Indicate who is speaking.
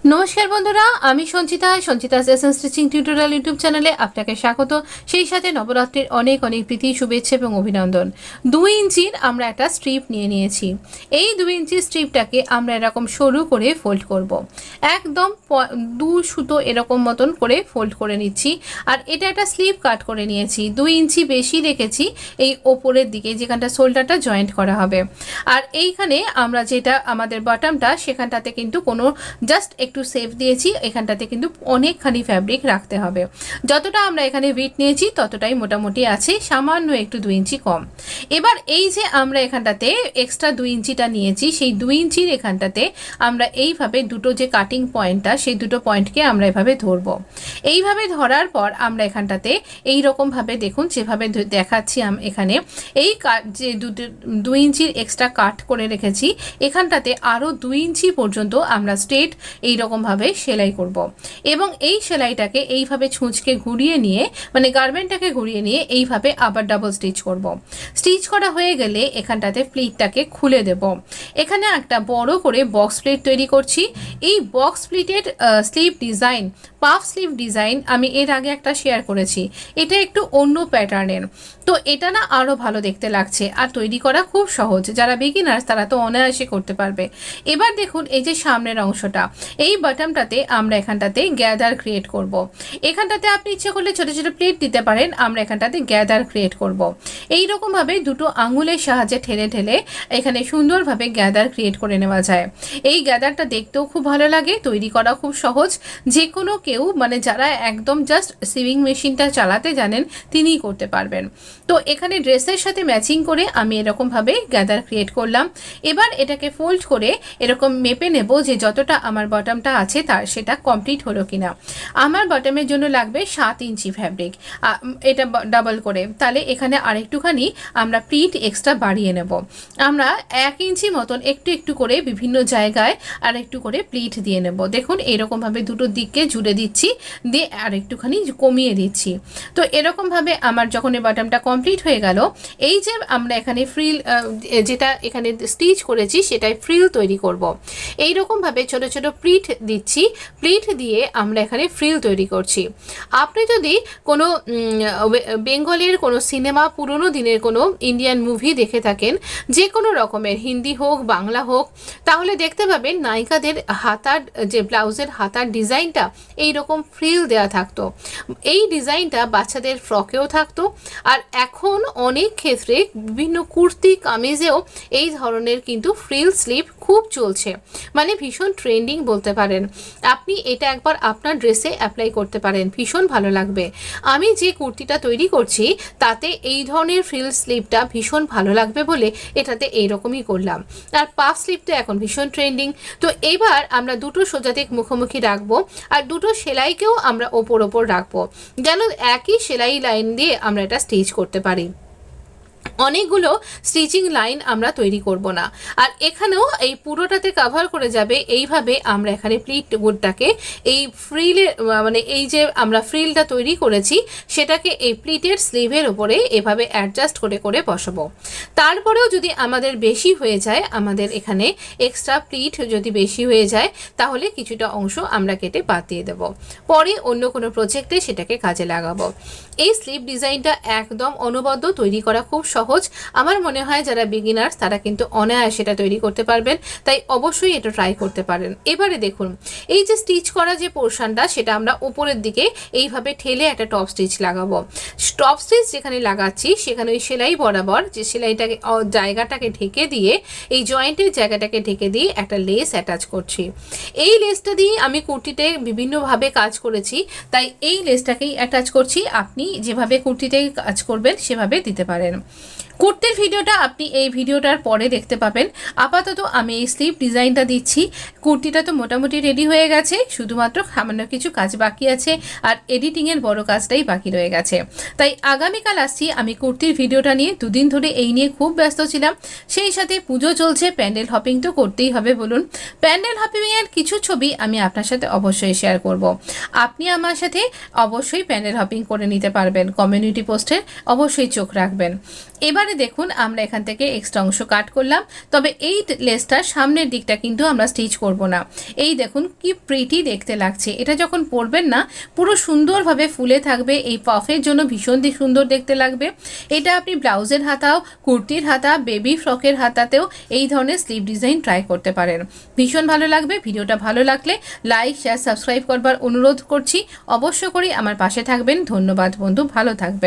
Speaker 1: नमस्कार बंधुरा आमी संचिता संचितास एसेंस स्टिचिंग टिউটোরিয়াল यूट्यूब चैनले आपनाके स्वागत সেই সাথে নবরাত্রির অনেক অনেক প্রীতি শুভেচ্ছা এবং অভিনন্দন। 2 ইঞ্চির আমরা একটা স্ট্রিপ নিয়ে নিয়েছি। এই 2 ইঞ্চি স্ট্রিপটাকে আমরা এরকম সরু করে ফোল্ড করব। একদম 2 সুতো এরকম মতন করে ফোল্ড করে নিচ্ছি। আর এটা একটা স্লিপ কাট করে নিয়েছি। 2 ইঞ্চি বেশি রেখেছি এই উপরের দিকে যেখানটা শোল্ডারটা জয়েন্ট করা হবে। আর এইখানে আমরা যেটা আমাদের বটমটা সেখানটাতে কিন্তু কোনো জাস্ট একটু সেভ দিয়েছি। এখানটাতে কিন্তু অনেকখানি ফ্যাব্রিক রাখতে হবে। যতটা আমরা এখানে উইথ নিয়েছি ততটাই মোটামুটি আছে, সামান্য একটু 2 ইঞ্চি কম। এবার এই যে আমরা এখানটাতে এক্সট্রা 2 ইঞ্চিটা নিয়েছি সেই 2 ইঞ্চির এখানটাতে আমরা এইভাবে দুটো যে কাটিং পয়েন্টটা সেই দুটো পয়েন্টকে আমরা এভাবে ধরবো। এইভাবে ধরার পর আমরা এখানটাতে এই রকমভাবে দেখুন যেভাবে দেখাচ্ছি এখানে এই যে 2 ইঞ্চির এক্সট্রা কাট করে রেখেছি এখানটাতে আরও 2 ইঞ্চি পর্যন্ত আমরা স্ট্রেট এইরকমভাবে সেলাই করব। এবং এই সেলাইটাকে এইভাবে ছুঁচকে ঘুরিয়ে নিয়ে মানে গার্মেন্টটাকে ঘুরিয়ে নিয়ে এইভাবে আবার ডাবল স্টিচ করব। স্টিচ করা হয়ে গেলে এখানটাতে প্লিটটাকে খুলে দেব। এখানে একটা বড় করে বক্স প্লিট তৈরি করছি। এই box pleated sleeve design puff sleeve design আমি এর আগে একটা শেয়ার করেছি। এটা একটু অন্য প্যাটার্নের, তো এটা না আরও ভালো দেখতে লাগছে আর তৈরি করা খুব সহজ। যারা বিগিনার্স তারা তো অনায়াসে করতে পারবে। এবার দেখুন এই যে সামনের অংশটা এই বটমটাতে আমরা এখানটাতে গ্যাদার ক্রিয়েট করব। এখানটাতে আপনি ইচ্ছে করলে ছোটো ছোটো প্লেট দিতে পারেন। আমরা এখানটাতে গ্যাদার ক্রিয়েট করব। এই রকমভাবে দুটো আঙুলের সাহায্যে ঠেলে ঠেলে এখানে সুন্দরভাবে গ্যাদার ক্রিয়েট করে নেওয়া যায়। এই গ্যাদারটা দেখতেও খুব ভালো লাগে, তৈরি করা খুব সহজ। যে কোনো কেউ মানে যারা একদম জাস্ট সিভিং মেশিনটা চালাতে জানেন তিনিই করতে পারবেন। তো এখানে ড্রেসের সাথে ম্যাচিং করে আমি এরকমভাবে গ্যাদার ক্রিয়েট করলাম। এবার এটাকে ফোল্ড করে এরকম মেপে নেব যে যতটা আমার বটমটা আছে তার সেটা কমপ্লিট হলো কিনা। আমার বটমের জন্য লাগবে 7 ইঞ্চি ফ্যাব্রিক, এটা ডাবল করে। তাহলে এখানে আরেকটুখানি আমরা প্লিট এক্সট্রা বাড়িয়ে নেব। আমরা 1 ইঞ্চি মতন একটু একটু করে বিভিন্ন জায়গায় আর একটু করে প্লিট দিয়ে নেব। দেখুন এইরকমভাবে দুটো দিককে জুড়ে দিচ্ছি, দিয়ে আর একটুখানি কমিয়ে দিচ্ছি। তো এরকমভাবে আমার যখন এই বটমটা কমপ্লিট হয়ে গেল, এই যে আমরা এখানে ফ্রিল যেটা এখানে স্টিচ করেছি সেটাই ফ্রিল তৈরি করব। এইরকমভাবে ছোট ছোট প্লিট দিচ্ছি, প্লিট দিয়ে আমরা এখানে ফ্রিল তৈরি করছি। আপনি যদি কোনো বেঙ্গলের কোনো সিনেমা পুরনো দিনের কোনো ইন্ডিয়ান মুভি দেখে থাকেন, যে কোনো রকমের হিন্দি হোক বাংলা হোক, তাহলে দেখতে পাবেন নায়িকাদের হাতার যে ব্লাউজের হাতার ডিজাইনটা এই রকম ফ্রিল দেওয়া থাকতো। এই ডিজাইনটা বাচ্চাদের ফ্রকেও থাকতো। আর এখন অনেক ক্ষেত্রে বিভিন্ন কুর্তি কামিজেও এই ধরনের কিন্তু ফ্রিল স্লিভ খুব চলছে, মানে ভীষণ ট্রেন্ডিং বলতে পারেন। আপনি এটা একবার আপনার ড্রেসে অ্যাপ্লাই করতে পারেন, ভীষণ ভালো লাগবে। আমি যে কুর্তিটা তৈরি করছি তাতে এই ধরনের ফ্রিল স্লিভটা ভীষণ ভালো লাগবে বলে এটাতে এইরকমই করলাম। আর পাফ স্লিভটা এখন ভীষণ ট্রেন্ডিং। তো এবার আমরা দুটো সোজা দিক মুখোমুখি রাখবো আর দুটো সেলাইকেও আমরা ওপর ওপর রাখবো, যেন একই সেলাই লাইন দিয়ে আমরা এটা স্টিচ করতে পারি। অনেকগুলো স্টিচিং লাইন আমরা তৈরি করব না। আর এখানেও এই পুরোটাতে কভার করে যাবে এইভাবে আমরা এখানে প্লিট গুডটাকে এই ফ্রিলে মানে এই যে আমরা ফ্রিলটা তৈরি করেছি সেটাকে এই প্লিটের স্লিভের উপরে এভাবে অ্যাডজাস্ট করে করে বসাবো। তারপরেও যদি আমাদের বেশি হয়ে যায়, আমাদের এখানে এক্সট্রা প্লিট যদি বেশি হয়ে যায় তাহলে কিছুটা অংশ আমরা কেটে বাদ দিয়ে দেবো, পরে অন্য কোনো প্রজেক্টে সেটাকে কাজে লাগাবো। এই স্লিভ ডিজাইনটা একদম অনবদ্য, তৈরি করা খুব সহজ। আমার মনে হয় যারা বিগিনার্স তারা কিন্তু অনায়াসে এটা তৈরি করতে পারবেন, তাই অবশ্যই এটা ট্রাই করতে পারেন। এবারে দেখুন এই যে স্টিচ করা যে পোর্শনটা সেটা আমরা উপরের দিকে এইভাবে ঠেলে একটা টপ স্টিচ লাগাবো। টপ স্টিচ যেখানে লাগাচ্ছি সেখানে ওই সেলাই বরাবর যে সেলাইটাকে জায়গাটাকে ঢেকে দিয়ে এই জয়েন্টের জায়গাটাকে ঢেকে দিয়ে একটা লেস অ্যাটাচ করছি। এই লেসটা দিয়ে আমি কুর্তিতে বিভিন্নভাবে কাজ করেছি, তাই এই লেসটাকেই অ্যাটাচ করছি। আপনি যেভাবে কুর্তিতে কাজ করবেন সেভাবে দিতে পারেন। কুর্তির ভিডিওটা আপনি এই ভিডিওটার পরে দেখতে পাবেন। আপাতত আমি এই স্লিভ ডিজাইনটা দিচ্ছি। কুর্তিটা তো মোটামুটি রেডি হয়ে গেছে, শুধুমাত্র সামান্য কিছু কাজ বাকি আছে আর এডিটিংয়ের বড় কাজটাই বাকি রয়ে গেছে। তাই আগামীকাল আসছি আমি কুর্তির ভিডিওটা নিয়ে। দুদিন ধরে এই নিয়ে খুব ব্যস্ত ছিলাম, সেই সাথে পুজো চলছে, প্যান্ডেল হপিং তো করতেই হবে বলুন। প্যান্ডেল হপিংয়ের কিছু ছবি আমি আপনার সাথে অবশ্যই শেয়ার করব। আপনি আমার সাথে অবশ্যই প্যান্ডেল হপিং করে নিতে পারবেন, কমিউনিটি পোস্টে অবশ্যই চোখ রাখবেন। এবার এবারে দেখুন আমরা এখান থেকে এক্সট্রা অংশ কাট করলাম, তবে এই লেসটার সামনের দিকটা কিন্তু আমরা স্টিচ করব না। এই দেখুন কি প্রিটি দেখতে লাগছে, এটা যখন পরবেন না পুরো সুন্দরভাবে ফুলে থাকবে, এই পাফের জন্য ভীষণ সুন্দর দেখতে লাগবে। এটা আপনি ব্লাউজের হাতাও, কুর্তির হাতা, বেবি ফ্রকের হাতাতেও এই ধরনের স্লিভ ডিজাইন ট্রাই করতে পারেন, ভীষণ ভালো লাগবে। ভিডিওটা ভালো লাগলে লাইক, শেয়ার, সাবস্ক্রাইব করবার অনুরোধ করছি। অবশ্য করে আমার পাশে থাকবেন। ধন্যবাদ বন্ধু, ভালো থাকবেন।